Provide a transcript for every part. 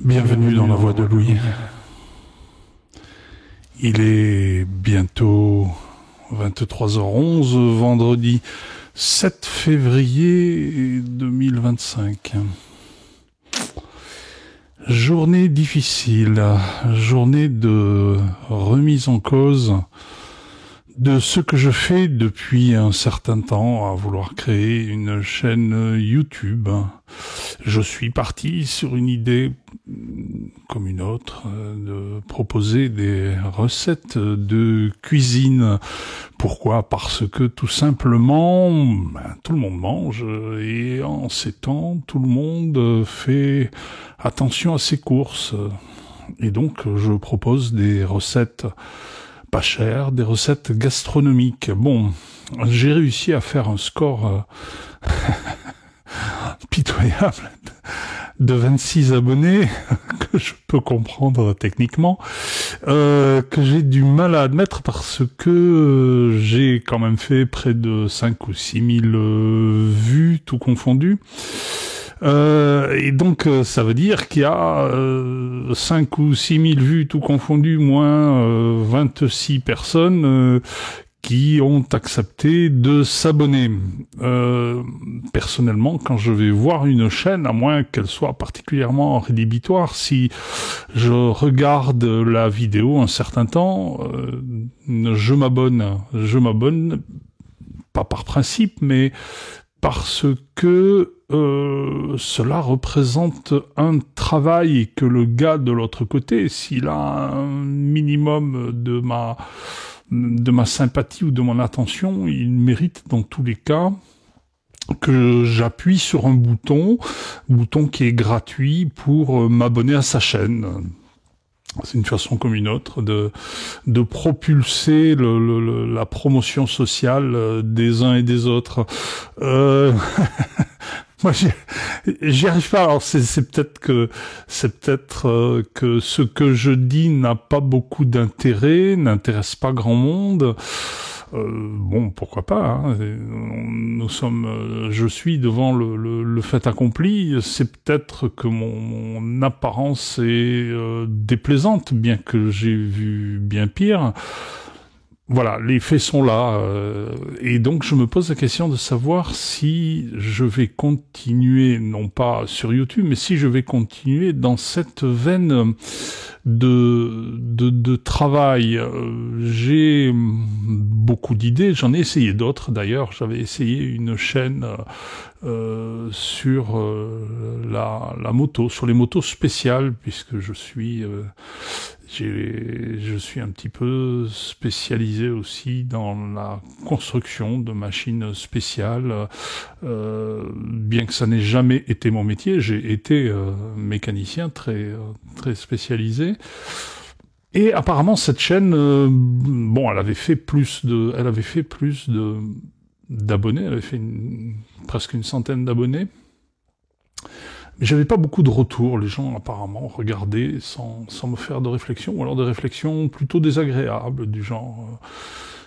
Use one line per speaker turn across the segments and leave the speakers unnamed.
Bienvenue dans la voix de Louis. Il est bientôt 23h11, vendredi 7 février 2025. Journée difficile, journée de remise en cause de ce que je fais depuis un certain temps, à vouloir créer une chaîne YouTube. Je suis parti sur une idée comme une autre, de proposer des recettes de cuisine. Pourquoi ? Parce que tout simplement, tout le monde mange, et en ces temps, tout le monde fait attention à ses courses. Et donc, je propose des recettes pas chères, des recettes gastronomiques. Bon, j'ai réussi à faire un score pitoyable de 26 abonnés, que je peux comprendre techniquement, que j'ai du mal à admettre parce que j'ai quand même fait près de 5 ou 6 000 vues, tout confondu. Et donc, ça veut dire qu'il y a 5 ou 6 000 vues, tout confondu, moins 26 personnes qui ont accepté de s'abonner. Personnellement, quand je vais voir une chaîne, à moins qu'elle soit particulièrement rédhibitoire, si je regarde la vidéo un certain temps, je m'abonne. Je m'abonne, pas par principe, mais parce que cela représente un travail et que le gars de l'autre côté, s'il a un minimum de ma sympathie ou de mon attention, il mérite dans tous les cas que j'appuie sur un bouton qui est gratuit pour m'abonner à sa chaîne. C'est une façon comme une autre de propulser la promotion sociale des uns et des autres. Moi, j'y arrive pas. Alors, c'est peut-être que ce que je dis n'a pas beaucoup d'intérêt, n'intéresse pas grand monde. Bon, pourquoi pas, hein. Je suis devant le fait accompli. C'est peut-être que mon apparence est déplaisante, bien que j'ai vu bien pire. Voilà, les faits sont là, et donc je me pose la question de savoir si je vais continuer, non pas sur YouTube, mais si je vais continuer dans cette veine de travail. J'ai beaucoup d'idées, j'en ai essayé d'autres d'ailleurs. J'avais essayé une chaîne sur la moto, sur les motos spéciales, puisque je suis un petit peu spécialisé aussi dans la construction de machines spéciales, bien que ça n'ait jamais été mon métier. J'ai été mécanicien très spécialisé. Et apparemment cette chaîne, elle avait fait plus d'abonnés, elle avait fait presque une centaine d'abonnés. Mais j'avais pas beaucoup de retours. Les gens apparemment regardaient sans me faire de réflexion, ou alors des réflexions plutôt désagréables, du genre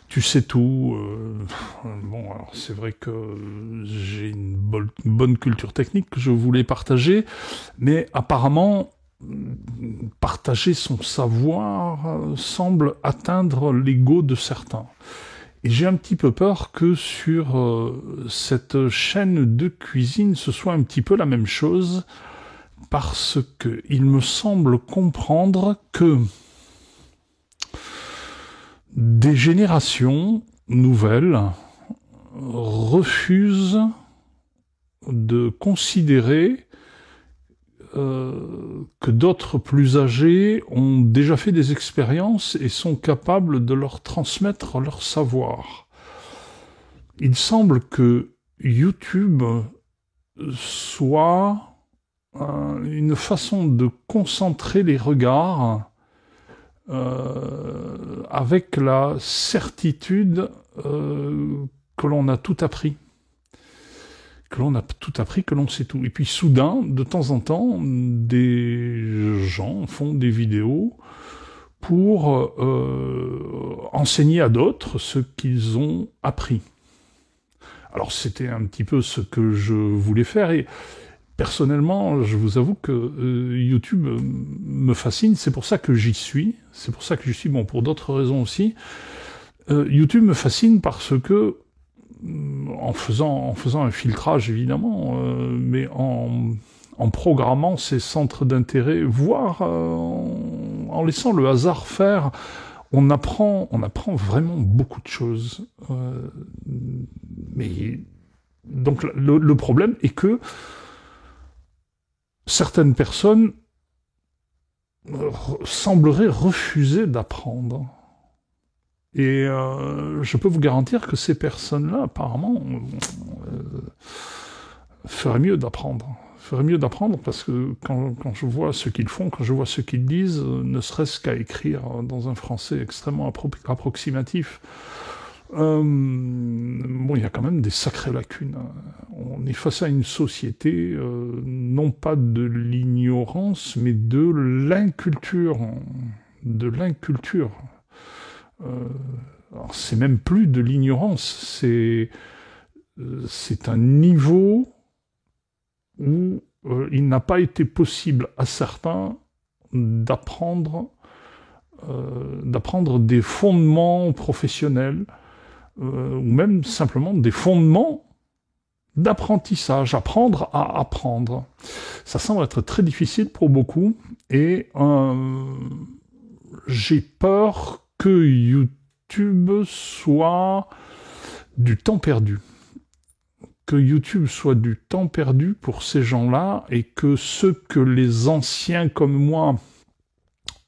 tu sais tout. Bon, alors c'est vrai que j'ai une bonne culture technique que je voulais partager, mais apparemment partager son savoir semble atteindre l'ego de certains. Et j'ai un petit peu peur que sur cette chaîne de cuisine, ce soit un petit peu la même chose, parce que il me semble comprendre que des générations nouvelles refusent de considérer que d'autres plus âgés ont déjà fait des expériences et sont capables de leur transmettre leur savoir. Il semble que YouTube soit une façon de concentrer les regards avec la certitude que l'on a tout appris. Que l'on sait tout. Et puis soudain, de temps en temps, des gens font des vidéos pour enseigner à d'autres ce qu'ils ont appris. Alors c'était un petit peu ce que je voulais faire, et personnellement, je vous avoue que YouTube me fascine. C'est pour ça que j'y suis. C'est pour ça que j'y suis. Bon, pour d'autres raisons aussi. YouTube me fascine parce que en faisant un filtrage évidemment, mais en programmant ces centres d'intérêt, voire en laissant le hasard faire, on apprend vraiment beaucoup de choses. Mais donc le problème est que certaines personnes sembleraient refuser d'apprendre. Et je peux vous garantir que ces personnes-là, apparemment, feraient mieux d'apprendre. Feraient mieux d'apprendre parce que quand je vois ce qu'ils font, quand je vois ce qu'ils disent, ne serait-ce qu'à écrire dans un français extrêmement approximatif, bon, il y a quand même des sacrées lacunes. On est face à une société, non pas de l'ignorance, mais de l'inculture. De l'inculture. C'est même plus de l'ignorance, c'est un niveau où il n'a pas été possible à certains d'apprendre des fondements professionnels ou même simplement des fondements d'apprentissage, apprendre à apprendre. Ça semble être très difficile pour beaucoup et j'ai peur que YouTube soit du temps perdu. Que YouTube soit du temps perdu pour ces gens-là et que ceux que les anciens comme moi,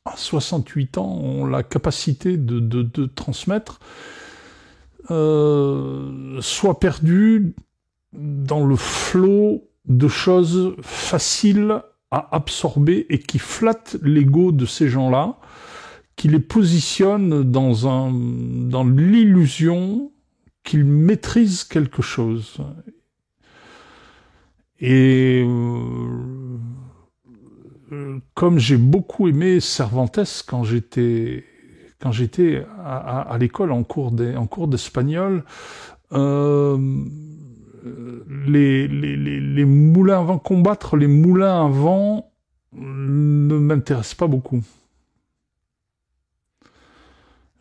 à 68 ans, ont la capacité de transmettre, soient perdus dans le flot de choses faciles à absorber et qui flattent l'ego de ces gens-là, qui les positionne dans l'illusion qu'ils maîtrisent quelque chose. Et comme j'ai beaucoup aimé Cervantes quand j'étais à l'école en cours d'espagnol, les moulins à vent, combattre les moulins à vent ne m'intéresse pas beaucoup.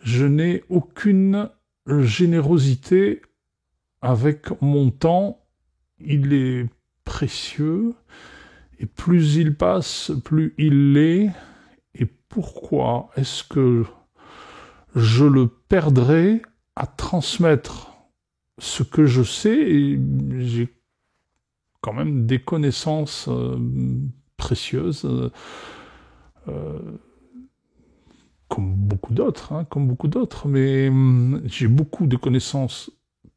Je n'ai aucune générosité avec mon temps. Il est précieux, et plus il passe, plus il l'est. Et pourquoi est-ce que je le perdrais à transmettre ce que je sais? Et j'ai quand même des connaissances précieuses, comme beaucoup d'autres, mais j'ai beaucoup de connaissances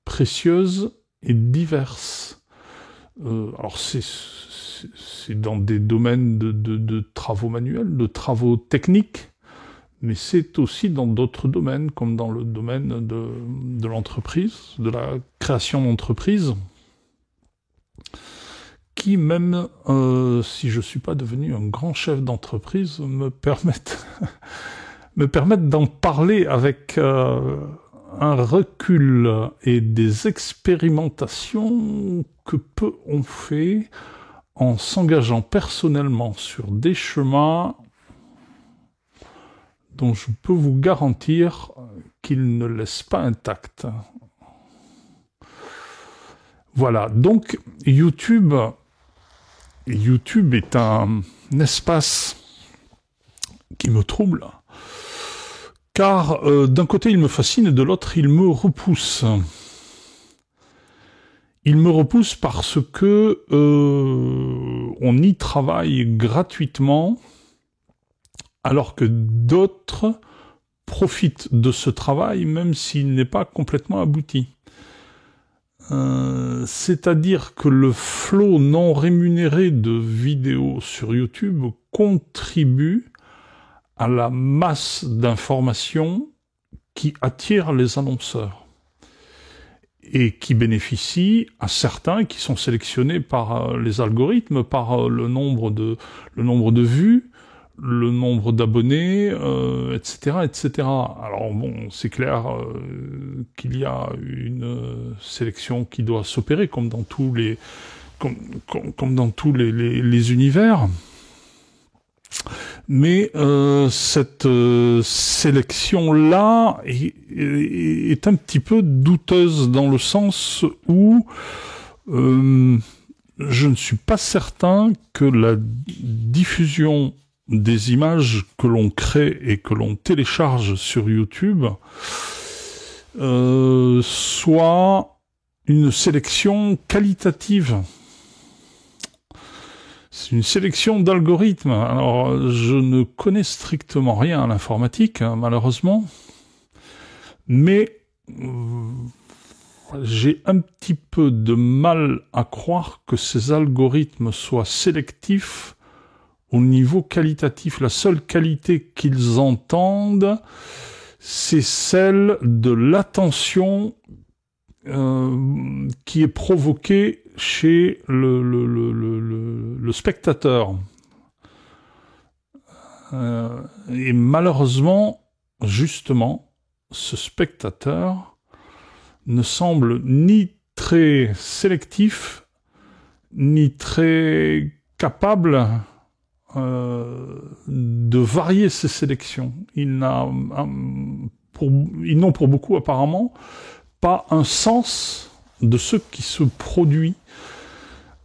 précieuses et diverses. Alors c'est dans des domaines de travaux manuels, de travaux techniques, mais c'est aussi dans d'autres domaines, comme dans le domaine de l'entreprise, de la création d'entreprise, qui même, si je ne suis pas devenu un grand chef d'entreprise, me permettent d'en parler avec un recul et des expérimentations que peu ont fait en s'engageant personnellement sur des chemins dont je peux vous garantir qu'ils ne laissent pas intacts. Voilà, donc YouTube est un espace qui me trouble, car d'un côté il me fascine et de l'autre il me repousse. Il me repousse parce que on y travaille gratuitement, alors que d'autres profitent de ce travail, même s'il n'est pas complètement abouti. C'est-à-dire que le flot non rémunéré de vidéos sur YouTube contribue à la masse d'informations qui attire les annonceurs et qui bénéficie à certains qui sont sélectionnés par les algorithmes, par le nombre de vues, le nombre d'abonnés, etc., etc. Alors bon, c'est clair qu'il y a une sélection qui doit s'opérer, comme dans tous les comme dans tous les univers. Mais cette sélection-là est un petit peu douteuse dans le sens où je ne suis pas certain que la diffusion des images que l'on crée et que l'on télécharge sur YouTube soit une sélection qualitative. C'est une sélection d'algorithmes. Alors, je ne connais strictement rien à l'informatique, hein, malheureusement, mais j'ai un petit peu de mal à croire que ces algorithmes soient sélectifs au niveau qualitatif. La seule qualité qu'ils entendent, c'est celle de l'attention qui est provoquée chez le spectateur. Et malheureusement, justement, ce spectateur ne semble ni très sélectif, ni très capable de varier ses sélections. Ils n'ont pour beaucoup apparemment pas un sens de ce qui se produit,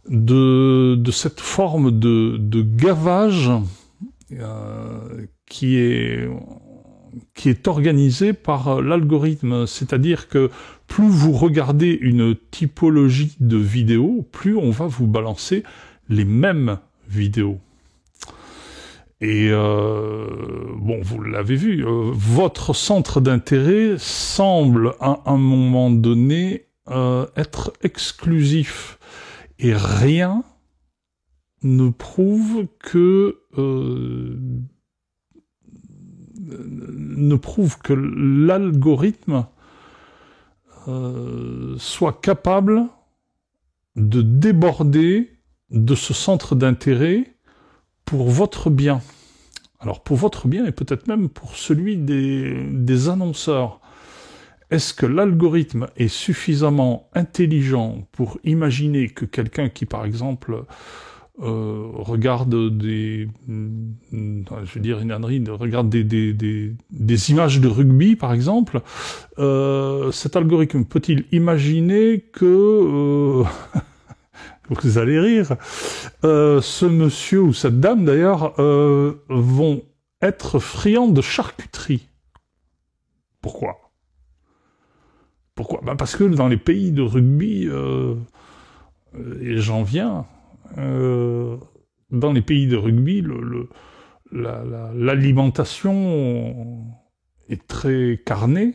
de cette forme de gavage qui est organisée par l'algorithme. C'est-à-dire que plus vous regardez une typologie de vidéos, plus on va vous balancer les mêmes vidéos. Et bon, vous l'avez vu, votre centre d'intérêt semble à un moment donné être exclusif. Et rien ne prouve que l'algorithme soit capable de déborder de ce centre d'intérêt pour votre bien. Alors pour votre bien et peut-être même pour celui des annonceurs. Est-ce que l'algorithme est suffisamment intelligent pour imaginer que quelqu'un qui, par exemple, regarde je vais dire une ânerie, regarde des images de rugby, par exemple, cet algorithme peut-il imaginer que vous allez rire, ce monsieur ou cette dame d'ailleurs vont être friands de charcuterie. Pourquoi ? Ben parce que dans les pays de rugby, et j'en viens, dans les pays de rugby, l'alimentation est très carnée,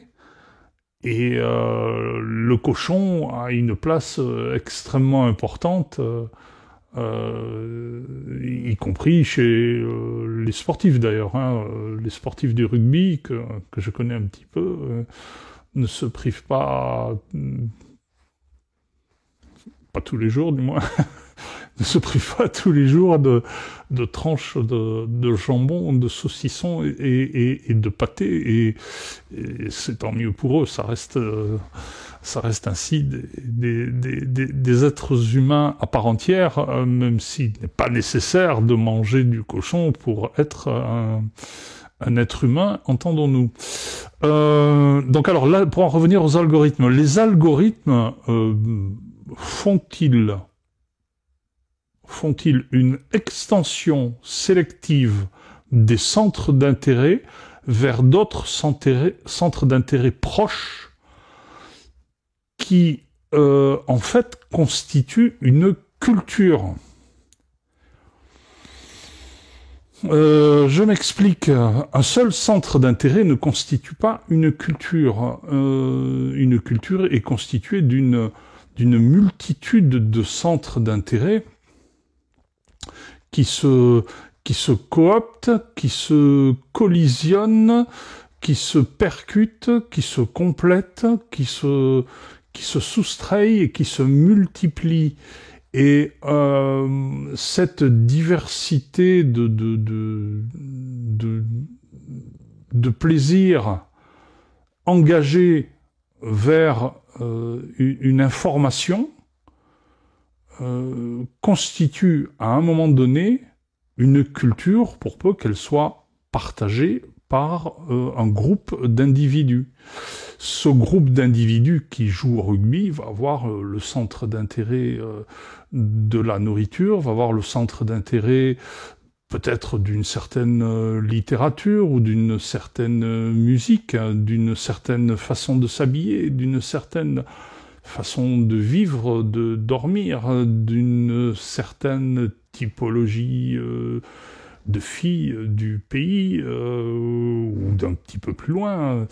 et le cochon a une place extrêmement importante, y compris chez les sportifs d'ailleurs. Hein, les sportifs du rugby que je connais un petit peu ne se privent pas tous les jours du moins, ne se privent pas tous les jours de tranches de jambon, de saucisson et de pâté, et c'est tant mieux pour eux, ça reste ainsi des êtres humains à part entière, même s'il n'est pas nécessaire de manger du cochon pour être un être humain, entendons-nous. Donc alors là, pour en revenir aux algorithmes, les algorithmes font-ils une extension sélective des centres d'intérêt vers d'autres centres d'intérêt proches qui, en fait, constituent une culture. Je m'explique. Un seul centre d'intérêt ne constitue pas une culture. Une culture est constituée d'une multitude de centres d'intérêt qui se cooptent, qui se collisionnent, qui se percutent, qui se complètent, qui se soustrayent et qui se multiplient. Et cette diversité de plaisirs engagés vers une information constitue à un moment donné une culture pour peu qu'elle soit partagée par un groupe d'individus. Ce groupe d'individus qui joue au rugby va avoir le centre d'intérêt de la nourriture, va avoir le centre d'intérêt peut-être d'une certaine littérature ou d'une certaine musique, d'une certaine façon de s'habiller, d'une certaine façon de vivre, de dormir, d'une certaine typologie de filles du pays ou d'un petit peu plus loin.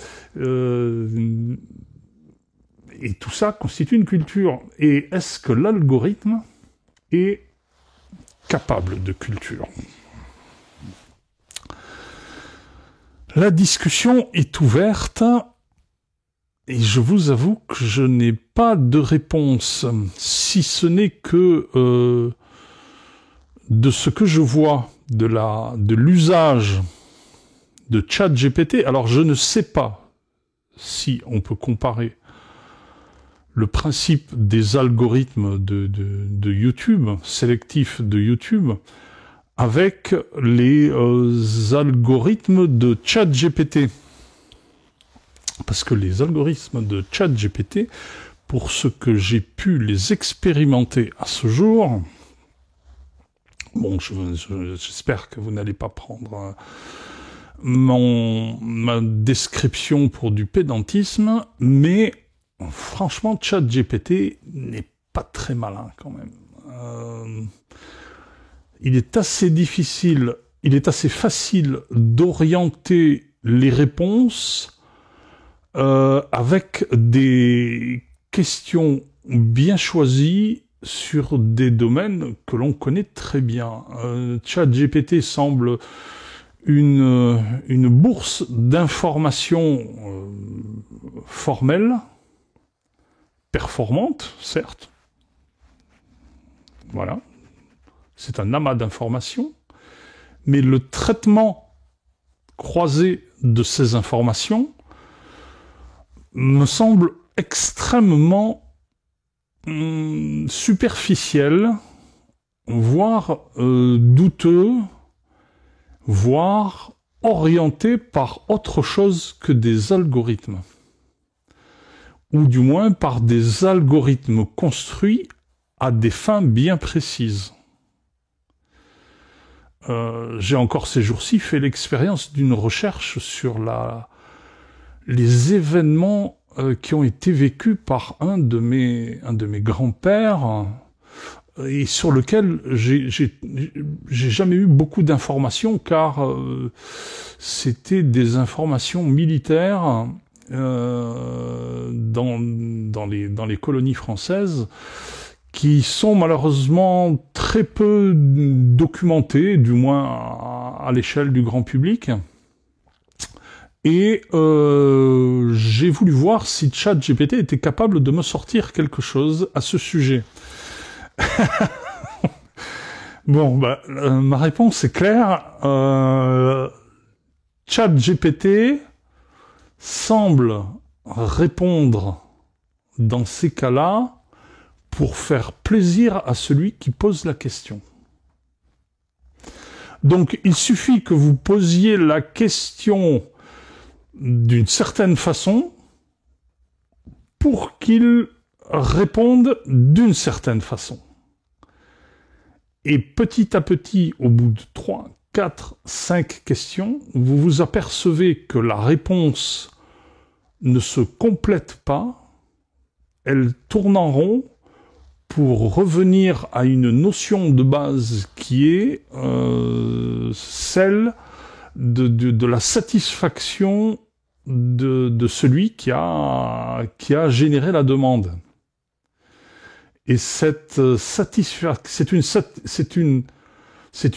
Et tout ça constitue une culture. Et est-ce que l'algorithme est capable de culture ? La discussion est ouverte et je vous avoue que je n'ai pas de réponse, si ce n'est que de ce que je vois de l'usage de ChatGPT. Alors je ne sais pas si on peut comparer le principe des algorithmes de YouTube, sélectifs de YouTube, avec les algorithmes de ChatGPT. Parce que les algorithmes de ChatGPT, pour ce que j'ai pu les expérimenter à ce jour, bon, j'espère que vous n'allez pas prendre ma description pour du pédantisme, mais franchement, ChatGPT n'est pas très malin quand même. Il est assez difficile, il est assez facile d'orienter les réponses avec des questions bien choisies sur des domaines que l'on connaît très bien. ChatGPT semble une bourse d'informations formelles, performante, certes. Voilà. C'est un amas d'informations. Mais le traitement croisé de ces informations me semble extrêmement superficiel, voire douteux, voire orienté par autre chose que des algorithmes. Ou du moins par des algorithmes construits à des fins bien précises. J'ai encore ces jours-ci fait l'expérience d'une recherche sur les événements qui ont été vécus par un de mes grands-pères et sur lequel j'ai jamais eu beaucoup d'informations car c'était des informations militaires dans les colonies françaises qui sont malheureusement très peu documentées, du moins à l'échelle du grand public. Et j'ai voulu voir si ChatGPT était capable de me sortir quelque chose à ce sujet. Bon, ma réponse est claire. ChatGPT semble répondre dans ces cas-là pour faire plaisir à celui qui pose la question. Donc, il suffit que vous posiez la question d'une certaine façon pour qu'il réponde d'une certaine façon. Et petit à petit, au bout de 3, 4, 5 questions, vous vous apercevez que la réponse ne se complète pas, elle tourne en rond pour revenir à une notion de base qui est celle de la satisfaction de celui qui a généré la demande. Et cette satisfaction, c'est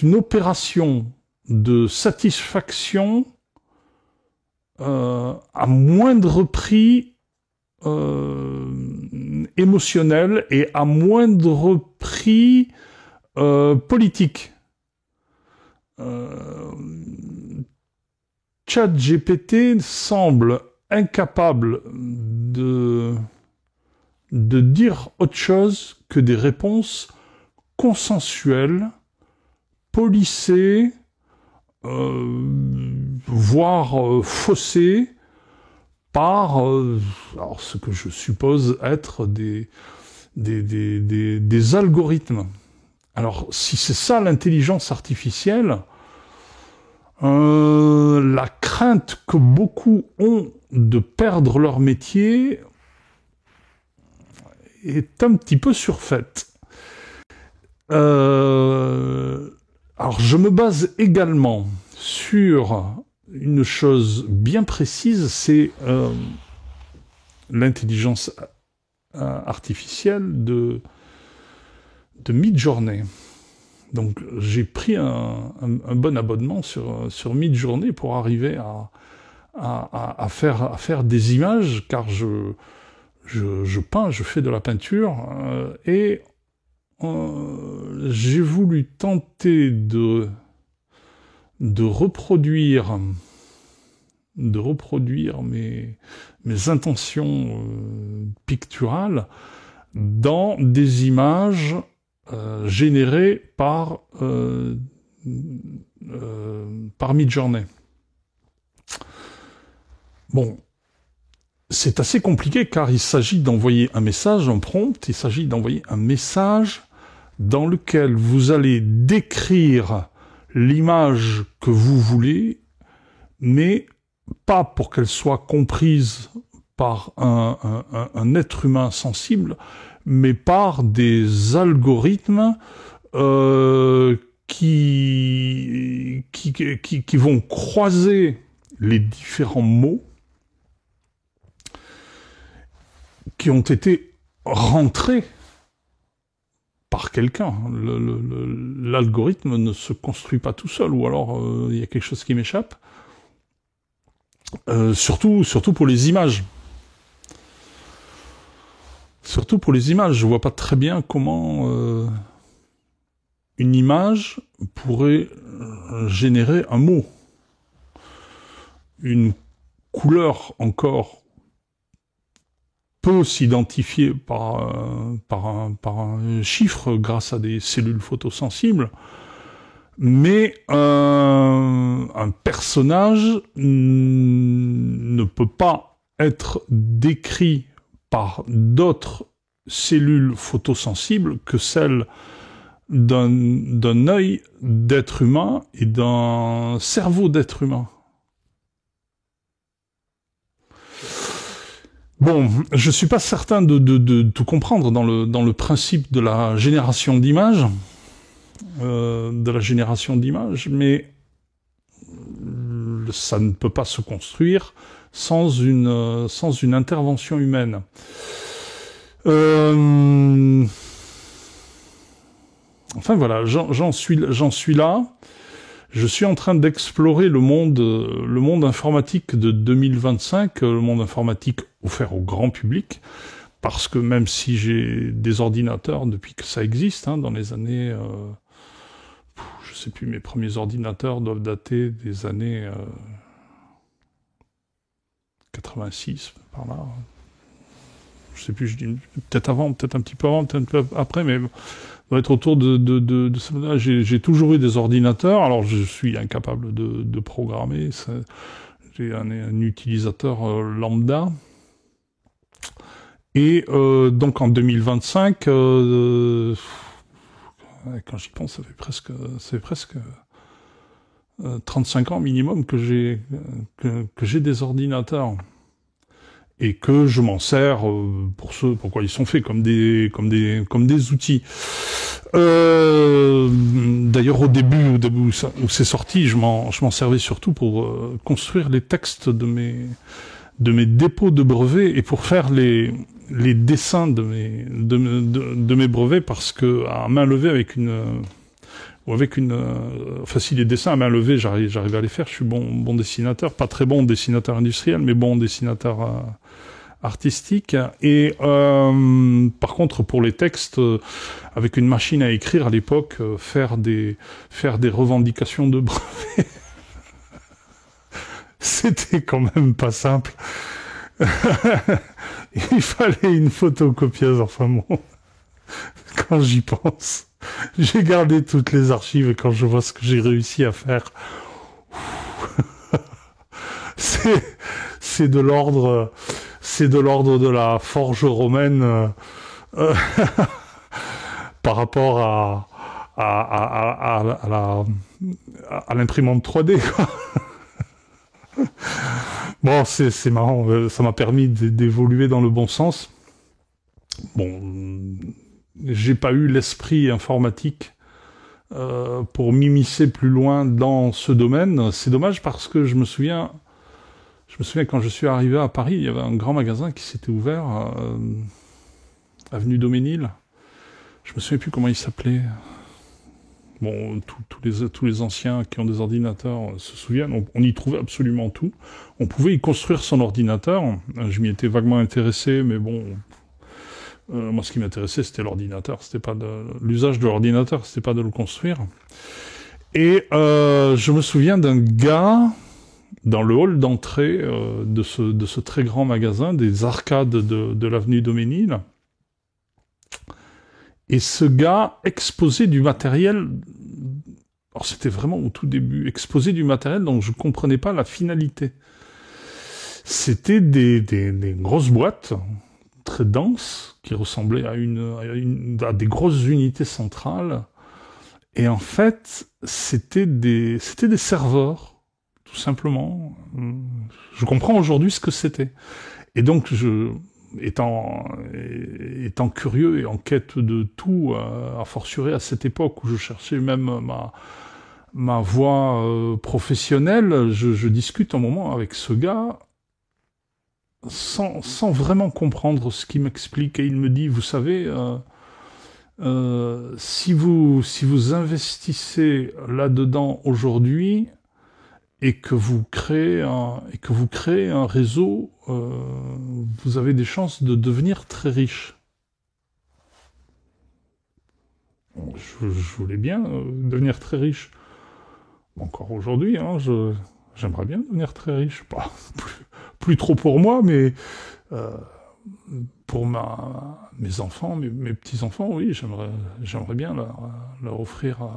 une opération de satisfaction à moindre prix émotionnel et à moindre prix politique. ChatGPT semble incapable de dire autre chose que des réponses consensuel, policé, voire faussé par alors ce que je suppose être des algorithmes. Alors, si c'est ça l'intelligence artificielle, la crainte que beaucoup ont de perdre leur métier est un petit peu surfaite. Alors, je me base également sur une chose bien précise, c'est l'intelligence artificielle de Midjourney. Donc j'ai pris un bon abonnement sur Midjourney pour arriver à faire des images, car je peins, je fais de la peinture, et j'ai voulu tenter de reproduire mes intentions picturales dans des images générées par Midjourney. Bon, c'est assez compliqué car il s'agit d'envoyer un message, un prompt, il s'agit d'envoyer un message dans lequel vous allez décrire l'image que vous voulez, mais pas pour qu'elle soit comprise par un être humain sensible, mais par des algorithmes qui vont croiser les différents mots qui ont été rentrés par quelqu'un. L'algorithme ne se construit pas tout seul, ou alors il y a quelque chose qui m'échappe. Surtout pour les images. Surtout pour les images, je vois pas très bien comment une image pourrait générer un mot. Une couleur encore peut s'identifier par un chiffre grâce à des cellules photosensibles, mais un personnage ne peut pas être décrit par d'autres cellules photosensibles que celles d'un œil d'être humain et d'un cerveau d'être humain. Bon, je suis pas certain de tout comprendre dans le principe de la génération d'images, mais ça ne peut pas se construire sans une intervention humaine. Enfin voilà, j'en suis là. Je suis en train d'explorer le monde informatique de 2025, le monde informatique offert au grand public, parce que même si j'ai des ordinateurs depuis que ça existe, hein, dans les années, je sais plus, mes premiers ordinateurs doivent dater des années 86, par là. Je sais plus, je dis peut-être avant, peut-être un petit peu avant, peut-être un peu après, mais doit être autour de ça. J'ai toujours eu des ordinateurs, alors je suis incapable de programmer. J'ai un utilisateur lambda. Et donc en 2025, quand j'y pense, ça fait presque 35 ans minimum que j'ai des ordinateurs. Et que je m'en sers pour ce pourquoi ils sont faits, comme des outils. D'ailleurs, au début où c'est sorti, je m'en servais surtout pour construire les textes de mes dépôts de brevets et pour faire les dessins de mes brevets, parce que à main levée enfin si les dessins à main levée j'arrive à les faire, je suis bon dessinateur, pas très bon dessinateur industriel, mais bon dessinateur artistique. Et par contre pour les textes, avec une machine à écrire à l'époque, faire des revendications de brevets, c'était quand même pas simple. Il fallait une photocopieuse, enfin bon. quand j'y pense. J'ai gardé toutes les archives et quand je vois ce que j'ai réussi à faire, c'est de l'ordre de la forge romaine par rapport à l'imprimante 3D, quoi. Bon, c'est marrant, ça m'a permis d'évoluer dans le bon sens. Bon, j'ai pas eu l'esprit informatique pour m'immiscer plus loin dans ce domaine. C'est dommage parce que je me souviens quand je suis arrivé à Paris, il y avait un grand magasin qui s'était ouvert, avenue Daumesnil. Je me souviens plus comment il s'appelait. Bon, tous les anciens qui ont des ordinateurs se souviennent, on y trouvait absolument tout. On pouvait y construire son ordinateur. Je m'y étais vaguement intéressé, mais bon, moi ce qui m'intéressait c'était l'ordinateur, c'était pas l'usage de l'ordinateur, c'était pas de le construire. Et je me souviens d'un gars dans le hall d'entrée de ce très grand magasin, des arcades de l'avenue Daumesnil. Et ce gars exposait du matériel, alors c'était vraiment au tout début, exposait du matériel dont je comprenais pas la finalité. C'était des grosses boîtes, très denses, qui ressemblaient à des grosses unités centrales. Et en fait, c'était des serveurs, tout simplement. Je comprends aujourd'hui ce que c'était. Et donc, étant curieux et en quête de tout, à fortiori à cette époque où je cherchais même ma voie professionnelle, je discute un moment avec ce gars sans vraiment comprendre ce qu'il m'explique. Et il me dit, vous savez, si vous investissez là-dedans aujourd'hui, et que vous créez un réseau, vous avez des chances de devenir très riche. Je voulais bien devenir très riche. Encore aujourd'hui, hein, j'aimerais bien devenir très riche. Pas plus trop pour moi, mais pour mes enfants, mes petits-enfants, oui, j'aimerais bien leur offrir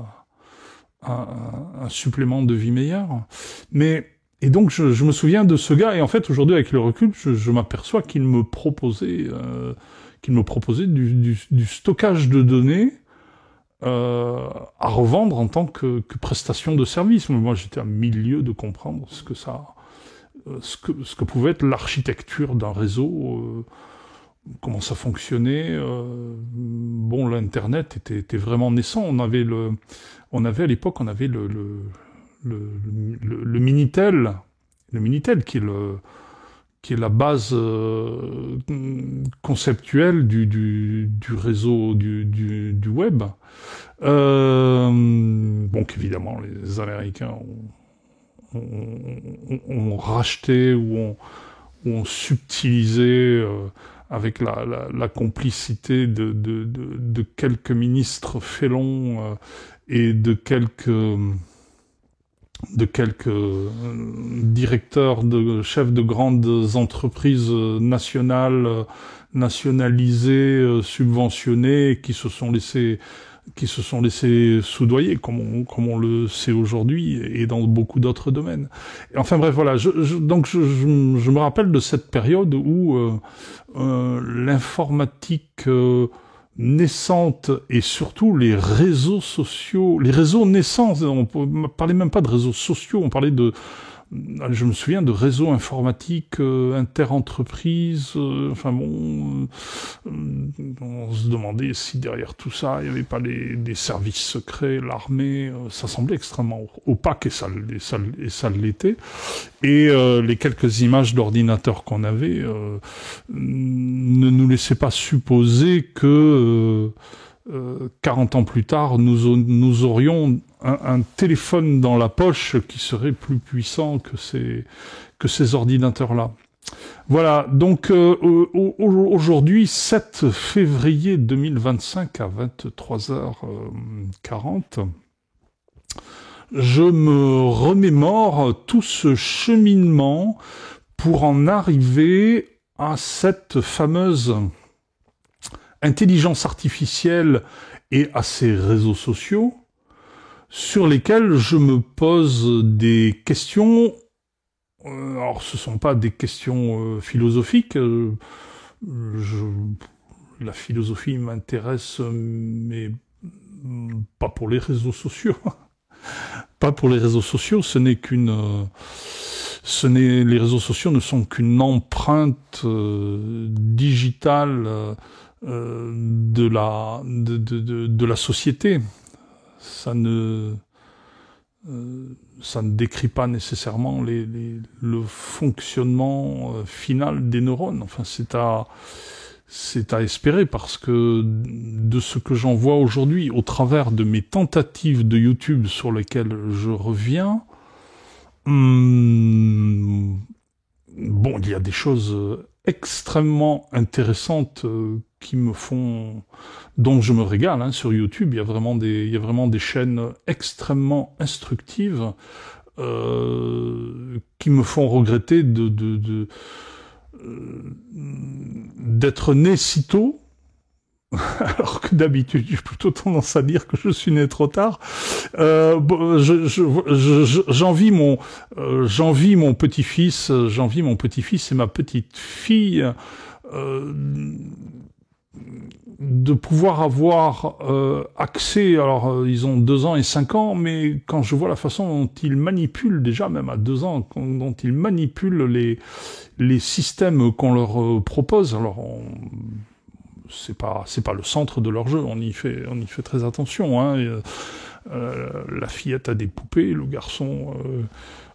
un supplément de vie meilleur. Et donc je me souviens de ce gars, et en fait aujourd'hui avec le recul, je m'aperçois qu'il me proposait du stockage de données à revendre en tant que prestation de service. Moi j'étais à milieu de comprendre ce que pouvait être l'architecture d'un réseau, comment ça fonctionnait. Bon, l'internet était vraiment naissant. On avait à l'époque le Minitel, qui est la base conceptuelle du réseau du web. Bon, qu'évidemment les Américains ont racheté ou ont subtilisé avec la complicité de quelques ministres félons et de quelques directeurs, chefs de grandes entreprises nationales, nationalisées, subventionnées, qui se sont laissés soudoyer, comme on le sait aujourd'hui, et dans beaucoup d'autres domaines. Et enfin bref, voilà. Donc je me rappelle de cette période où l'informatique naissante et surtout les réseaux sociaux, les réseaux naissants, on parlait même pas de réseaux sociaux, on parlait je me souviens de réseaux informatiques interentreprises, enfin bon, on se demandait si derrière tout ça, il n'y avait pas des services secrets, l'armée, ça semblait extrêmement opaque et ça l'était. Et les quelques images d'ordinateurs qu'on avait ne nous laissaient pas supposer que 40 ans plus tard, nous aurions un téléphone dans la poche qui serait plus puissant que ces ordinateurs-là. Voilà, donc aujourd'hui, 7 février 2025 à 23h40, je me remémore tout ce cheminement pour en arriver à cette fameuse intelligence artificielle et à ces réseaux sociaux, sur lesquels je me pose des questions. Alors, ce sont pas des questions philosophiques. La philosophie m'intéresse, mais pas pour les réseaux sociaux. Pas pour les réseaux sociaux. Les réseaux sociaux ne sont qu'une empreinte digitale de la société. Ça ne décrit pas nécessairement le fonctionnement final des neurones. Enfin, c'est à espérer, parce que de ce que j'en vois aujourd'hui, au travers de mes tentatives de YouTube sur lesquelles je reviens, bon, il y a des choses extrêmement intéressantes dont je me régale, hein, sur YouTube. Il y a vraiment des chaînes extrêmement instructives qui me font regretter d'être né si tôt, alors que d'habitude j'ai plutôt tendance à dire que je suis né trop tard. J'envie mon petit-fils et ma petite-fille de pouvoir avoir accès. Alors, ils ont 2 ans et 5 ans, mais quand je vois la façon dont ils manipulent, déjà même à 2 ans, dont ils manipulent les systèmes qu'on leur propose, alors c'est pas le centre de leur jeu, on y fait très attention, hein. La fillette a des poupées, le garçon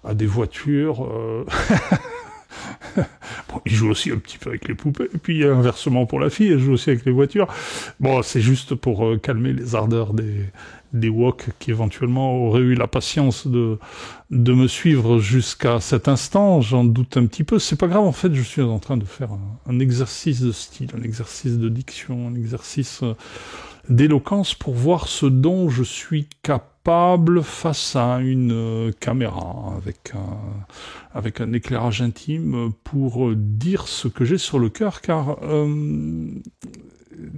a des voitures. Bon, il joue aussi un petit peu avec les poupées, et puis inversement pour la fille, elle joue aussi avec les voitures. Bon, c'est juste pour calmer les ardeurs des woks qui éventuellement auraient eu la patience de me suivre jusqu'à cet instant. J'en doute un petit peu. C'est pas grave, en fait, je suis en train de faire un exercice de style, un exercice de diction, un exercice d'éloquence pour voir ce dont je suis capable face à une caméra avec un éclairage intime pour dire ce que j'ai sur le cœur, car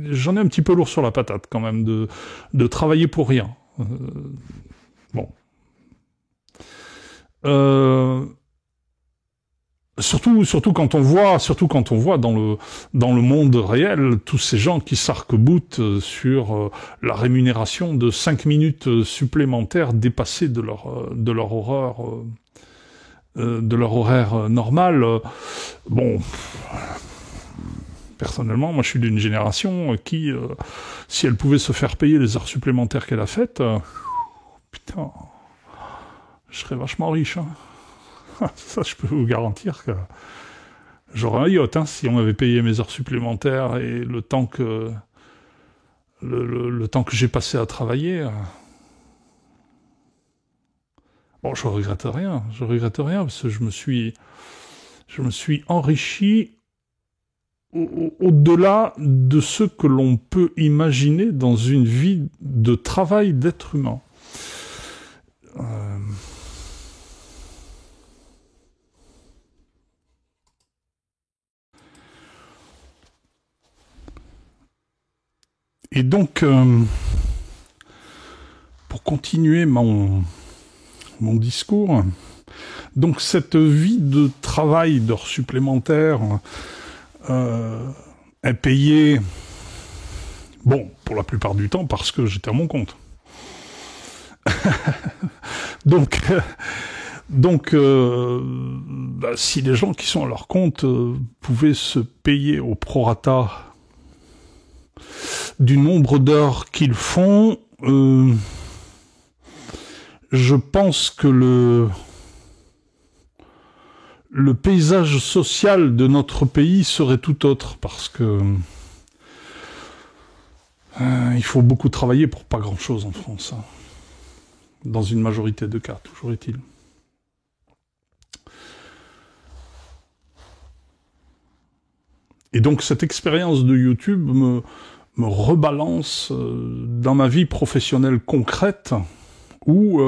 j'en ai un petit peu lourd sur la patate quand même de travailler pour rien. Bon. Surtout quand on voit dans le monde réel tous ces gens qui s'arc-boutent sur la rémunération de 5 minutes supplémentaires dépassées de leur horaire normal. Bon, personnellement, moi je suis d'une génération qui, si elle pouvait se faire payer les heures supplémentaires qu'elle a faites, putain, je serais vachement riche, hein. Ça, je peux vous garantir que j'aurais un yacht, hein, si on m'avait payé mes heures supplémentaires et le temps que j'ai passé à travailler. Bon, je regrette rien, parce que je me suis enrichi au-delà de ce que l'on peut imaginer dans une vie de travail d'être humain. Et donc, pour continuer mon discours, donc cette vie de travail d'heures supplémentaires, impayée, bon, pour la plupart du temps parce que j'étais à mon compte. Donc, si les gens qui sont à leur compte pouvaient se payer au prorata du nombre d'heures qu'ils font, je pense que le paysage social de notre pays serait tout autre, parce que il faut beaucoup travailler pour pas grand-chose en France, hein. Dans une majorité de cas, toujours est-il. Et donc cette expérience de YouTube me rebalance dans ma vie professionnelle concrète, où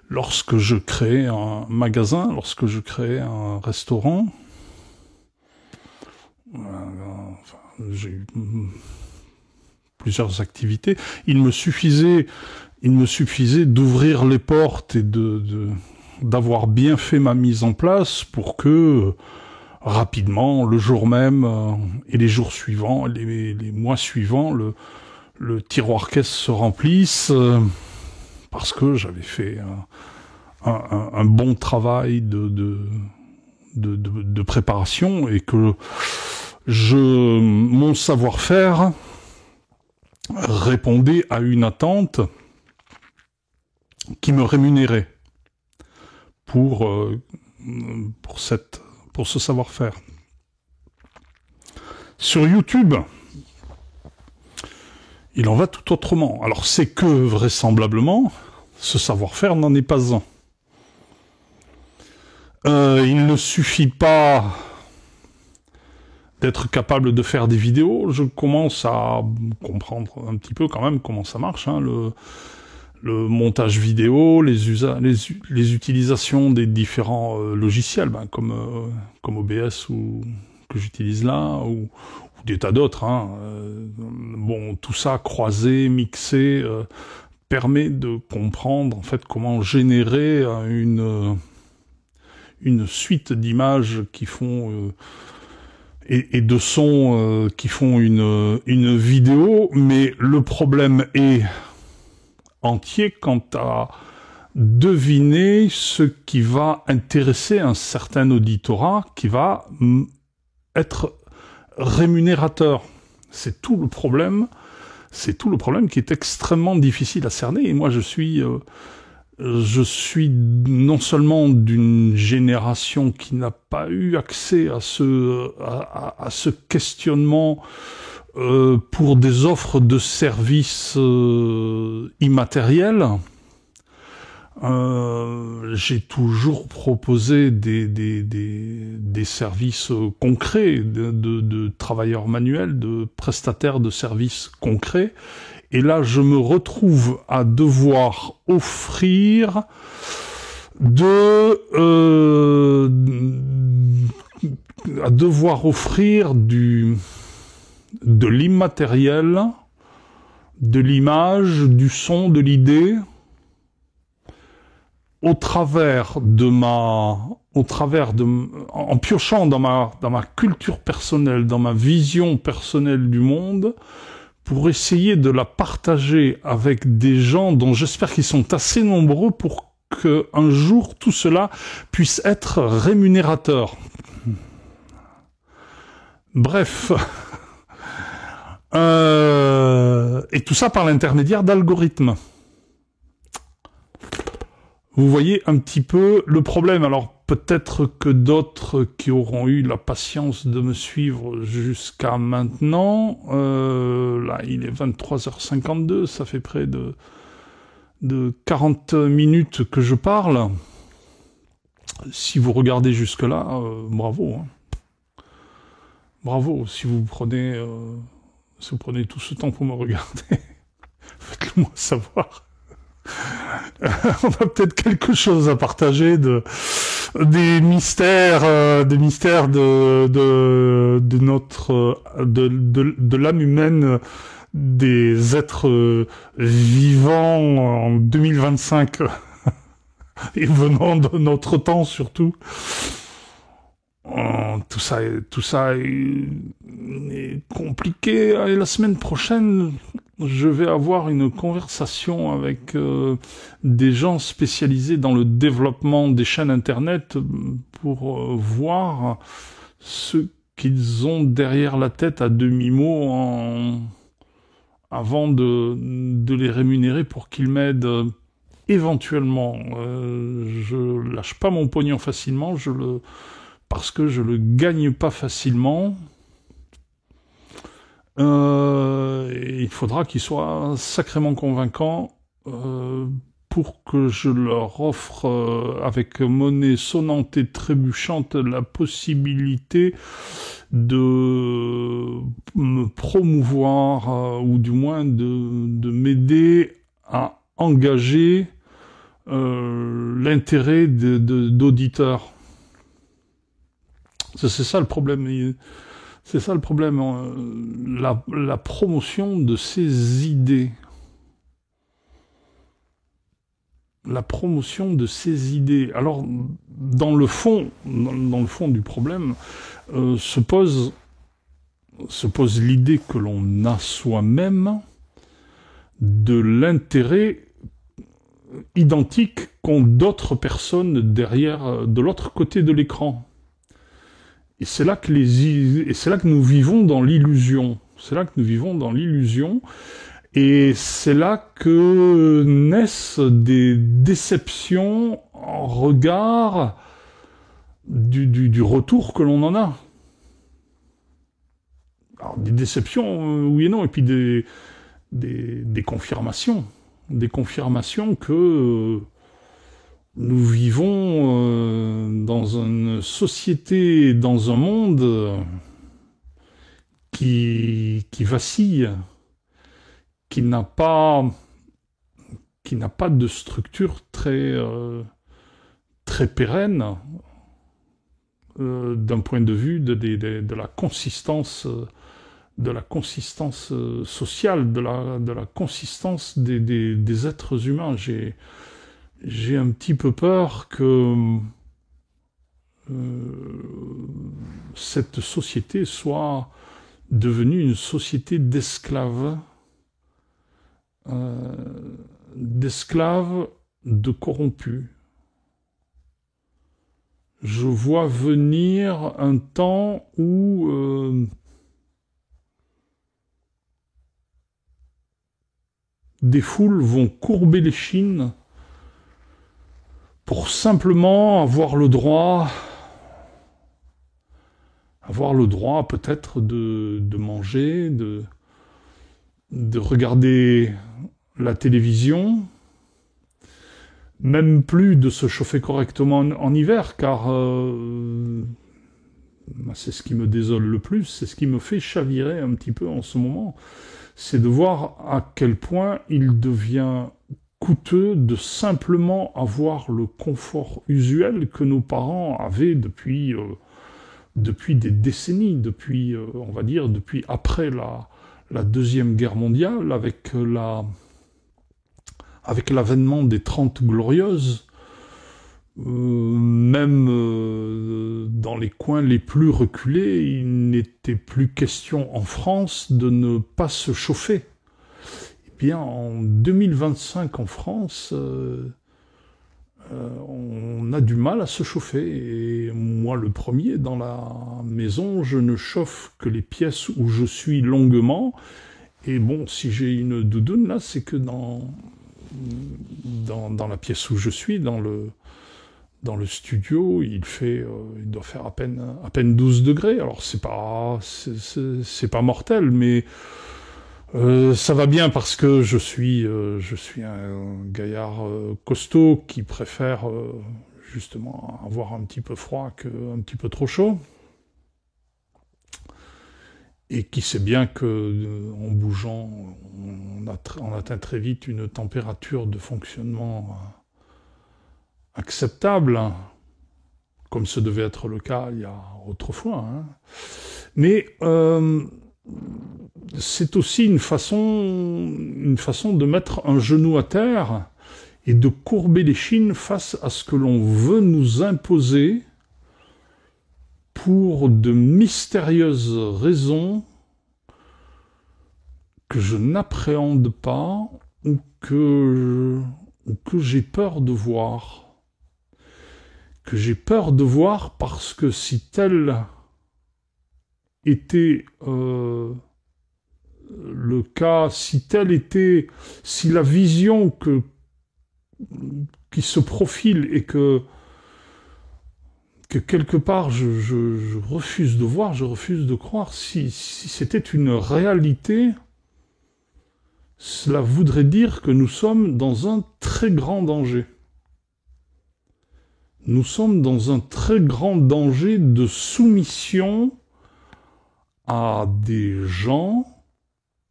lorsque je crée un magasin, lorsque je crée un restaurant, plusieurs activités. Il me suffisait d'ouvrir les portes et d'avoir bien fait ma mise en place pour que rapidement, le jour même et les jours suivants, les mois suivants, le tiroir caisse se remplisse parce que j'avais fait un bon travail de préparation et que mon savoir-faire répondait à une attente qui me rémunérait pour ce savoir-faire. Sur YouTube, il en va tout autrement. Alors c'est que, vraisemblablement, ce savoir-faire n'en est pas un. Il ne suffit pas d'être capable de faire des vidéos. Je commence à comprendre un petit peu quand même comment ça marche, hein, le montage vidéo, les utilisations des différents logiciels, comme OBS ou que j'utilise là, ou des tas d'autres. Hein. Bon, tout ça croisé, mixé, permet de comprendre en fait comment générer une suite d'images qui font et de sons qui font une vidéo, mais le problème est entier quant à deviner ce qui va intéresser un certain auditorat qui va être rémunérateur. C'est tout le problème qui est extrêmement difficile à cerner. Et moi, je suis non seulement d'une génération qui n'a pas eu accès à ce questionnement pour des offres de services immatériels. J'ai toujours proposé des services concrets de travailleurs manuels, de prestataires de services concrets. Et là, je me retrouve à devoir offrir de l'immatériel, de l'image, du son, de l'idée, en piochant dans ma culture personnelle, dans ma vision personnelle du monde, pour essayer de la partager avec des gens dont j'espère qu'ils sont assez nombreux pour qu'un jour tout cela puisse être rémunérateur. Bref. Et tout ça par l'intermédiaire d'algorithmes. Vous voyez un petit peu le problème. Alors peut-être que d'autres qui auront eu la patience de me suivre jusqu'à maintenant, là il est 23h52, ça fait près de 40 minutes que je parle. Si vous regardez jusque-là, bravo. Hein. Bravo, si vous prenez tout ce temps pour me regarder, faites-le moi savoir. On a peut-être quelque chose à partager des mystères de l'âme humaine, des êtres vivants en 2025 et venant de notre temps surtout. Tout ça est compliqué. Et la semaine prochaine, je vais avoir une conversation avec des gens spécialisés dans le développement des chaînes Internet pour voir ce qu'ils ont derrière la tête à demi-mot avant de les rémunérer pour qu'ils m'aident éventuellement. Je lâche pas mon pognon facilement, parce que je le gagne pas facilement. Il faudra qu'il soit sacrément convaincant pour que je leur offre avec monnaie sonnante et trébuchante la possibilité de me promouvoir ou du moins de m'aider à engager l'intérêt d'auditeurs. C'est ça le problème. C'est ça le problème, hein. La promotion de ces idées. La promotion de ces idées. Alors, dans le fond du problème, se pose l'idée que l'on a soi-même de l'intérêt identique qu'ont d'autres personnes derrière, de l'autre côté de l'écran. Et c'est là que nous vivons dans l'illusion. C'est là que nous vivons dans l'illusion. Et c'est là que naissent des déceptions en regard du retour que l'on en a. Alors, des déceptions, oui et non, et puis des confirmations. Des confirmations que nous vivons dans une société, dans un monde qui vacille, qui n'a pas de structure très pérenne d'un point de vue de la consistance sociale, de la consistance des êtres humains. J'ai un petit peu peur que cette société soit devenue une société d'esclaves, de corrompus. Je vois venir un temps où des foules vont courber les chines pour simplement avoir le droit peut-être de manger, de regarder la télévision, même plus de se chauffer correctement en hiver, car c'est ce qui me désole le plus, c'est ce qui me fait chavirer un petit peu en ce moment, c'est de voir à quel point il devient coûteux de simplement avoir le confort usuel que nos parents avaient depuis des décennies, on va dire, depuis après la Deuxième Guerre mondiale, avec l'avènement des 30 Glorieuses, même dans les coins les plus reculés, il n'était plus question en France de ne pas se chauffer. Eh bien, en 2025 en France, on a du mal à se chauffer. Et moi, le premier, dans la maison, je ne chauffe que les pièces où je suis longuement. Et bon, si j'ai une doudoune, là, c'est que dans la pièce où je suis, dans le studio, il doit faire à peine 12 degrés. Alors c'est pas mortel, mais ça va bien parce que je suis un gaillard costaud qui préfère justement avoir un petit peu froid qu'un petit peu trop chaud. Et qui sait bien que en bougeant, on atteint très vite une température de fonctionnement acceptable, comme ce devait être le cas il y a autrefois. Hein. Mais c'est aussi une façon de mettre un genou à terre et de courber les chines face à ce que l'on veut nous imposer pour de mystérieuses raisons que je n'appréhende pas ou que j'ai peur de voir. Que j'ai peur de voir parce que si tel était le cas, si la vision qui se profile et que quelque part je refuse de voir, je refuse de croire, si c'était une réalité, cela voudrait dire que nous sommes dans un très grand danger. Nous sommes dans un très grand danger de soumission à des gens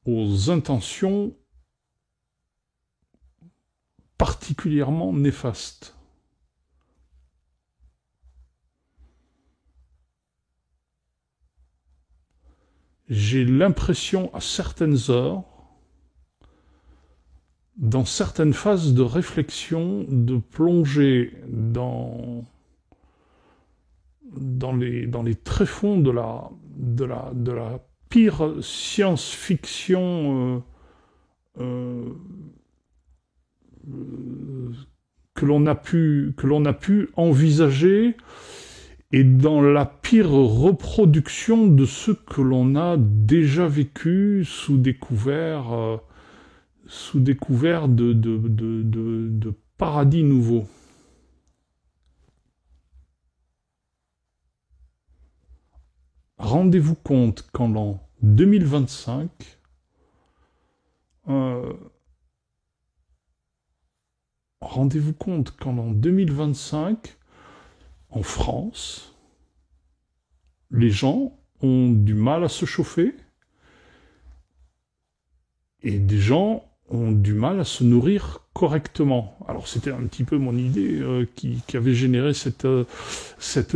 aux intentions particulièrement néfastes. j'ai l'impression à certaines heures, dans certaines phases de réflexion, de plonger dans les tréfonds de la pire science-fiction que l'on a pu envisager, et dans la pire reproduction de ce que l'on a déjà vécu sous des couverts de paradis nouveaux. Rendez-vous compte qu'en l'an 2025, rendez-vous compte qu'en l'an 2025, en France, les gens ont du mal à se chauffer et des gens ont du mal à se nourrir correctement. Alors c'était un petit peu mon idée qui avait généré cette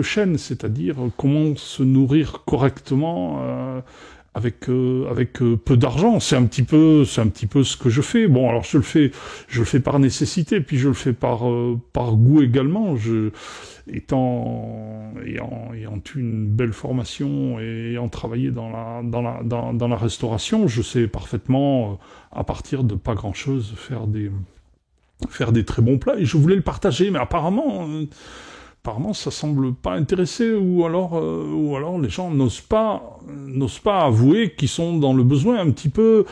chaîne, c'est-à-dire comment se nourrir correctement avec peu d'argent. C'est un petit peu ce que je fais. Bon, alors je le fais par nécessité, puis je le fais par goût également. Ayant eu une belle formation et ayant travaillé dans la restauration, je sais parfaitement, à partir de pas grand-chose, faire des très bons plats. Et je voulais le partager, mais apparemment ça semble pas intéresser, ou alors les gens n'osent pas avouer qu'ils sont dans le besoin, un petit peu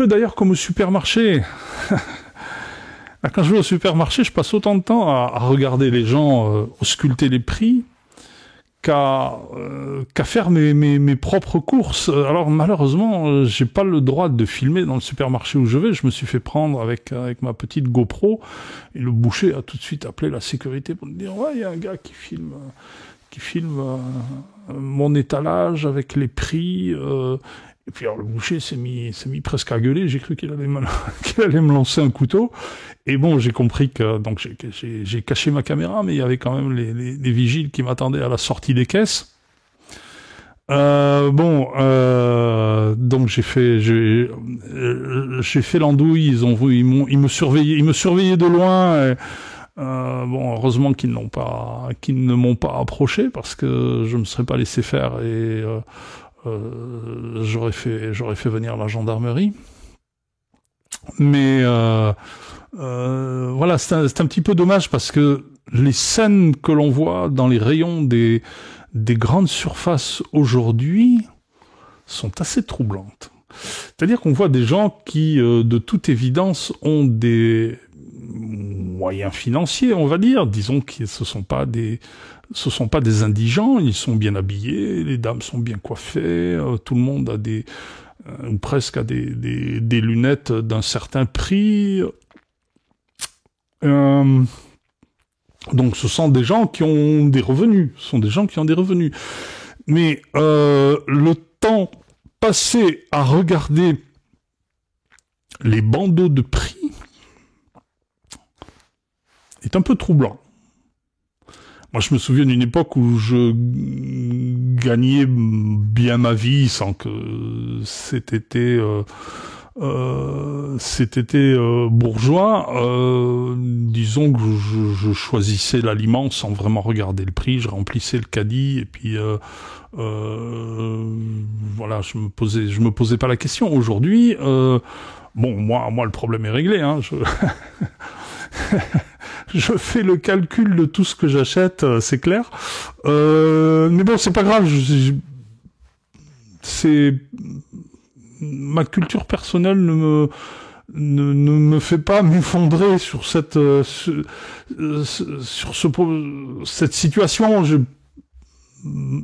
d'ailleurs comme au supermarché. Quand je vais au supermarché, je passe autant de temps à regarder les gens ausculter les prix qu'à faire mes propres courses. Alors malheureusement, j'ai pas le droit de filmer dans le supermarché où je vais. Je me suis fait prendre avec ma petite GoPro, et le boucher a tout de suite appelé la sécurité pour me dire ouais, il y a un gars qui filme mon étalage avec les prix. Et puis alors le boucher s'est mis presque à gueuler. J'ai cru qu'il allait me lancer un couteau. Et bon, j'ai compris que donc j'ai caché ma caméra, mais il y avait quand même les vigiles qui m'attendaient à la sortie des caisses. Donc j'ai fait l'andouille. Ils me surveillaient de loin. Et, heureusement qu'ils ne m'ont pas approché, parce que je me serais pas laissé faire, et j'aurais fait venir la gendarmerie. Mais voilà, c'est un petit peu dommage, parce que les scènes que l'on voit dans les rayons des grandes surfaces aujourd'hui sont assez troublantes. C'est-à-dire qu'on voit des gens qui, de toute évidence, ont des moyens financiers, on va dire. Disons que ce sont pas des indigents, ils sont bien habillés, les dames sont bien coiffées, tout le monde a ou presque a des lunettes d'un certain prix. Donc ce sont des gens qui ont des revenus, Mais le temps passé à regarder les bandeaux de prix est un peu troublant. Moi, je me souviens d'une époque où je gagnais bien ma vie sans que cet été bourgeois. Disons que je choisissais l'aliment sans vraiment regarder le prix. Je remplissais le caddie, et puis voilà, je me posais pas la question. Aujourd'hui, moi le problème est réglé, hein. Je fais le calcul de tout ce que j'achète, c'est clair. Mais bon, c'est pas grave. Ma culture personnelle ne me fait pas m'effondrer sur cette situation.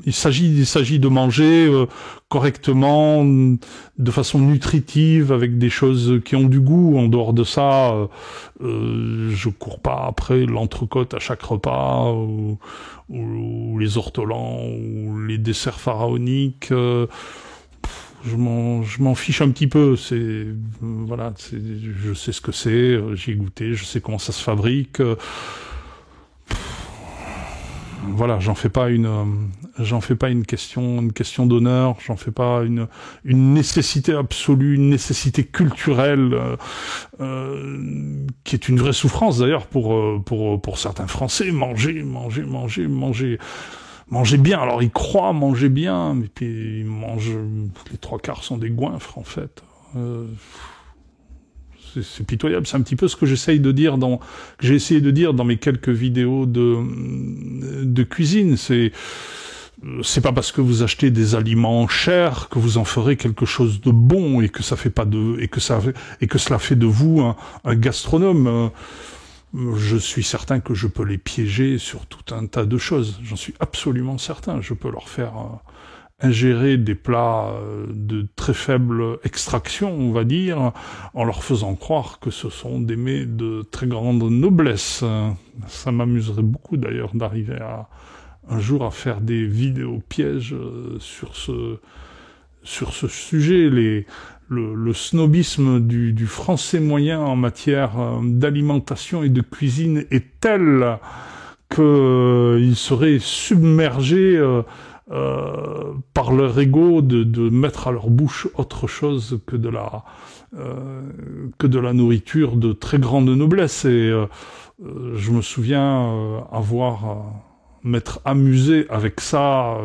Il s'agit de manger correctement, de façon nutritive, avec des choses qui ont du goût. En dehors de ça, je cours pas après l'entrecôte à chaque repas, ou les ortolans, ou les desserts pharaoniques. Je m'en fiche un petit peu. Je sais ce que c'est, j'y ai goûté, je sais comment ça se fabrique. voilà, j'en fais pas une question d'honneur, j'en fais pas une nécessité absolue, une nécessité culturelle qui est une vraie souffrance d'ailleurs pour certains Français. Manger bien. Alors ils croient manger bien, mais puis ils mangent, les trois quarts sont des goinfres en fait. C'est pitoyable. C'est un petit peu ce que j'ai essayé de dire dans mes quelques vidéos de cuisine. C'est pas parce que vous achetez des aliments chers que vous en ferez quelque chose de bon et que ça fait pas de et que cela fait de vous un gastronome. Je suis certain que je peux les piéger sur tout un tas de choses. J'en suis absolument certain. Je peux leur faire ingérer des plats de très faible extraction, on va dire, en leur faisant croire que ce sont des mets de très grande noblesse. Ça m'amuserait beaucoup d'ailleurs d'arriver un jour à faire des vidéos pièges sur ce sujet. Le snobisme du français moyen en matière d'alimentation et de cuisine est tel qu'il serait submergé par leur ego de mettre à leur bouche autre chose que de la nourriture de très grande noblesse. Et je me souviens m'être amusé avec ça,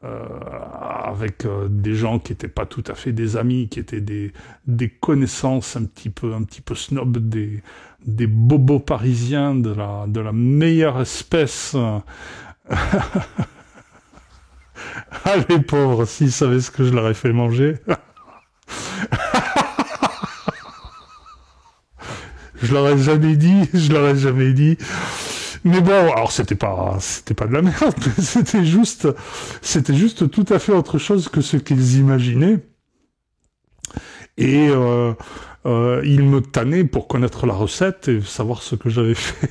avec des gens qui étaient pas tout à fait des amis, qui étaient des connaissances un petit peu snob, des bobos parisiens de la meilleure espèce. Ah, les pauvres, s'ils savaient ce que je leur ai fait manger. Je leur ai jamais dit. Mais bon, alors c'était pas de la merde, c'était juste tout à fait autre chose que ce qu'ils imaginaient. Et ils me tannaient pour connaître la recette et savoir ce que j'avais fait.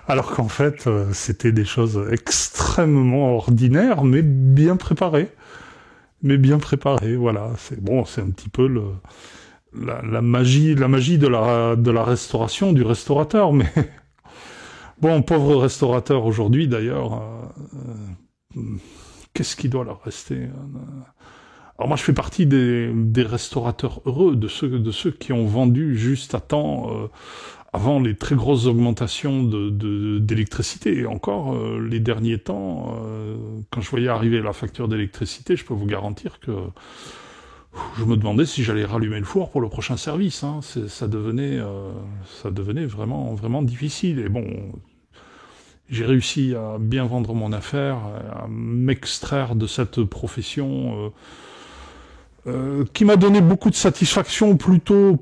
Alors qu'en fait, c'était des choses extrêmement ordinaires, mais bien préparées. Voilà. C'est un petit peu la magie de la restauration, du restaurateur. Mais bon, pauvre restaurateur aujourd'hui, d'ailleurs, qu'est-ce qui doit leur rester? Alors moi, je fais partie des restaurateurs heureux, de ceux qui ont vendu juste à temps, avant les très grosses augmentations d'électricité. Et encore, les derniers temps, quand je voyais arriver la facture d'électricité, je peux vous garantir que je me demandais si j'allais rallumer le four pour le prochain service. Hein. Ça devenait vraiment, vraiment difficile. Et bon, j'ai réussi à bien vendre mon affaire, à m'extraire de cette profession qui m'a donné beaucoup de satisfaction, plutôt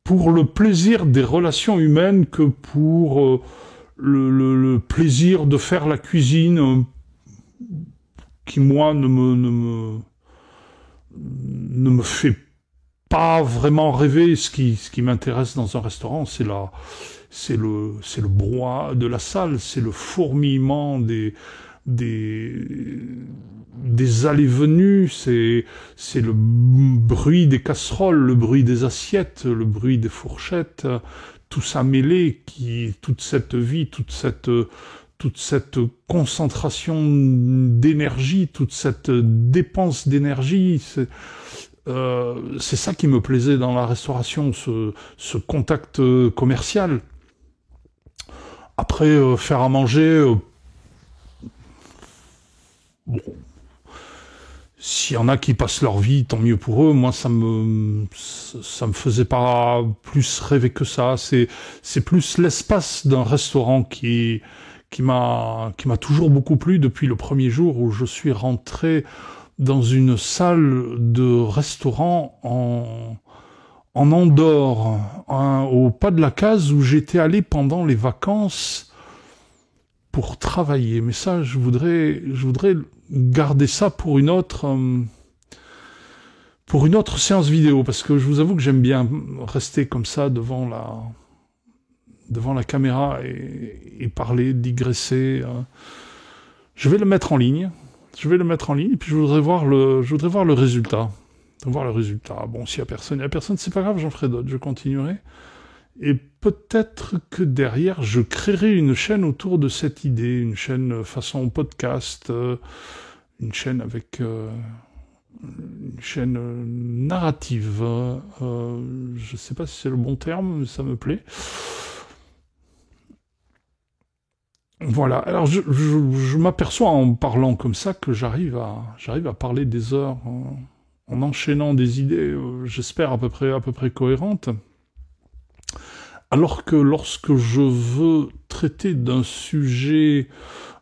pour le plaisir des relations humaines que pour le plaisir de faire la cuisine, qui moi ne me fait pas vraiment rêver. Ce qui m'intéresse dans un restaurant, c'est le brouhaha de la salle, c'est le fourmillement des allées-venues, c'est le bruit des casseroles, le bruit des assiettes, le bruit des fourchettes, tout ça mêlé, toute cette vie, toute cette concentration d'énergie, toute cette dépense d'énergie, c'est ça qui me plaisait dans la restauration, ce contact commercial. Après, faire à manger, bon, s'il y en a qui passent leur vie, tant mieux pour eux. Moi, ça me faisait pas plus rêver que ça. C'est plus l'espace d'un restaurant qui m'a toujours beaucoup plu depuis le premier jour où je suis rentré dans une salle de restaurant en Andorre, au pas de la case où j'étais allé pendant les vacances pour travailler. Mais ça, je voudrais garder ça pour une autre séance vidéo, parce que je vous avoue que j'aime bien rester comme ça devant la caméra et parler, digresser. Je vais le mettre en ligne, et puis je voudrais voir le résultat. Bon, s'il y a personne, c'est pas grave, j'en ferai d'autres, je continuerai. Et peut-être que derrière, je créerai une chaîne autour de cette idée, une chaîne façon podcast, une chaîne avec une chaîne narrative. Je sais pas si c'est le bon terme, mais ça me plaît. Voilà. Alors je m'aperçois en parlant comme ça que j'arrive à parler des heures en enchaînant des idées, j'espère à peu près cohérentes. Alors que lorsque je veux traiter d'un sujet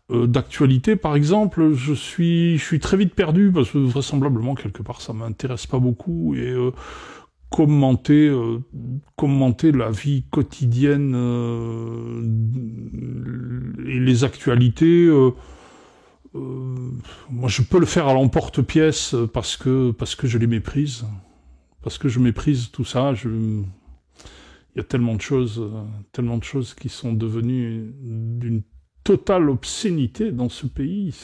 d'actualité, par exemple, je suis très vite perdu parce que vraisemblablement quelque part ça m'intéresse pas beaucoup et commenter commenter la vie quotidienne et les actualités. Moi, je peux le faire à l'emporte-pièce parce que je les méprise, parce que je méprise tout ça. Il y a tellement de choses qui sont devenues d'une totale obscénité dans ce pays.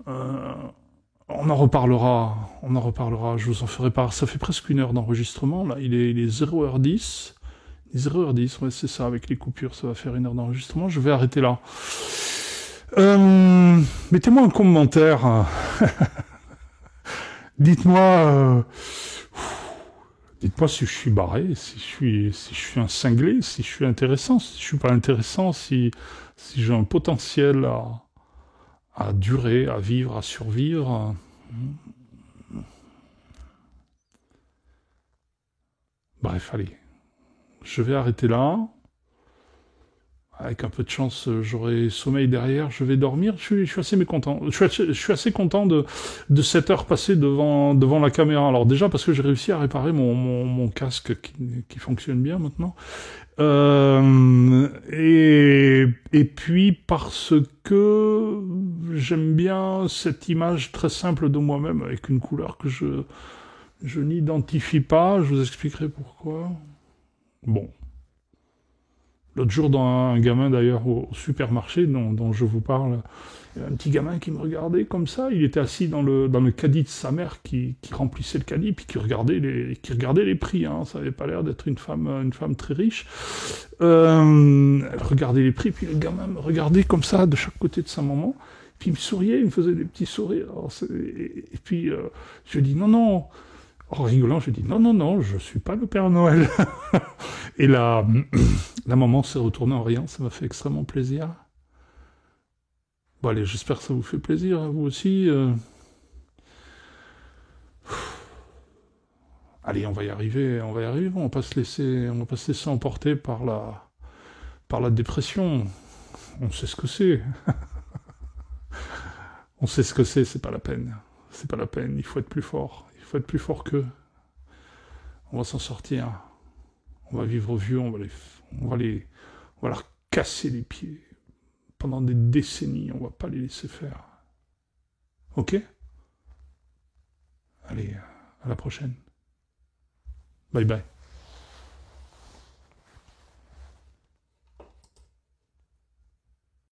Euh, on en reparlera, je vous en ferai part. Ça fait presque 1 heure d'enregistrement, là, il est 0h10. 0h10, ouais, c'est ça, avec les coupures, ça va faire 1 heure d'enregistrement. Je vais arrêter là. Mettez-moi un commentaire. Dites-moi, dites-moi si je suis barré, si je suis un cinglé, si je suis intéressant, si je suis pas intéressant, si j'ai un potentiel à durer, à vivre, à survivre. Bref, allez. Je vais arrêter là. Avec un peu de chance, j'aurai sommeil derrière, je vais dormir. Je suis assez mécontent. Je suis assez content de cette heure passée devant la caméra. Alors déjà parce que j'ai réussi à réparer mon casque qui fonctionne bien maintenant. Et puis parce que j'aime bien cette image très simple de moi-même avec une couleur que je n'identifie pas. Je vous expliquerai pourquoi. Bon. L'autre jour, dans un gamin d'ailleurs au supermarché dont je vous parle, il y avait un petit gamin qui me regardait comme ça. Il était assis dans le caddie de sa mère qui remplissait le caddie puis qui regardait les prix. Hein. Ça avait pas l'air d'être une femme très riche. Elle regardait les prix puis le gamin me regardait comme ça de chaque côté de sa maman. Puis il me souriait, il me faisait des petits sourires. Et puis je dis non. En rigolant, je dis non, je suis pas le Père Noël. Et la maman s'est retournée en riant, ça m'a fait extrêmement plaisir. Bon allez, j'espère que ça vous fait plaisir, à vous aussi. Allez, on va y arriver, on va pas se laisser emporter par la dépression. On sait ce que c'est. On sait ce que c'est pas la peine. C'est pas la peine, il faut être plus fort. Il faut être plus fort qu'eux. On va s'en sortir. On va vivre vieux, on va leur casser les pieds. Pendant des décennies, on va pas les laisser faire. Ok? Allez, à la prochaine. Bye bye.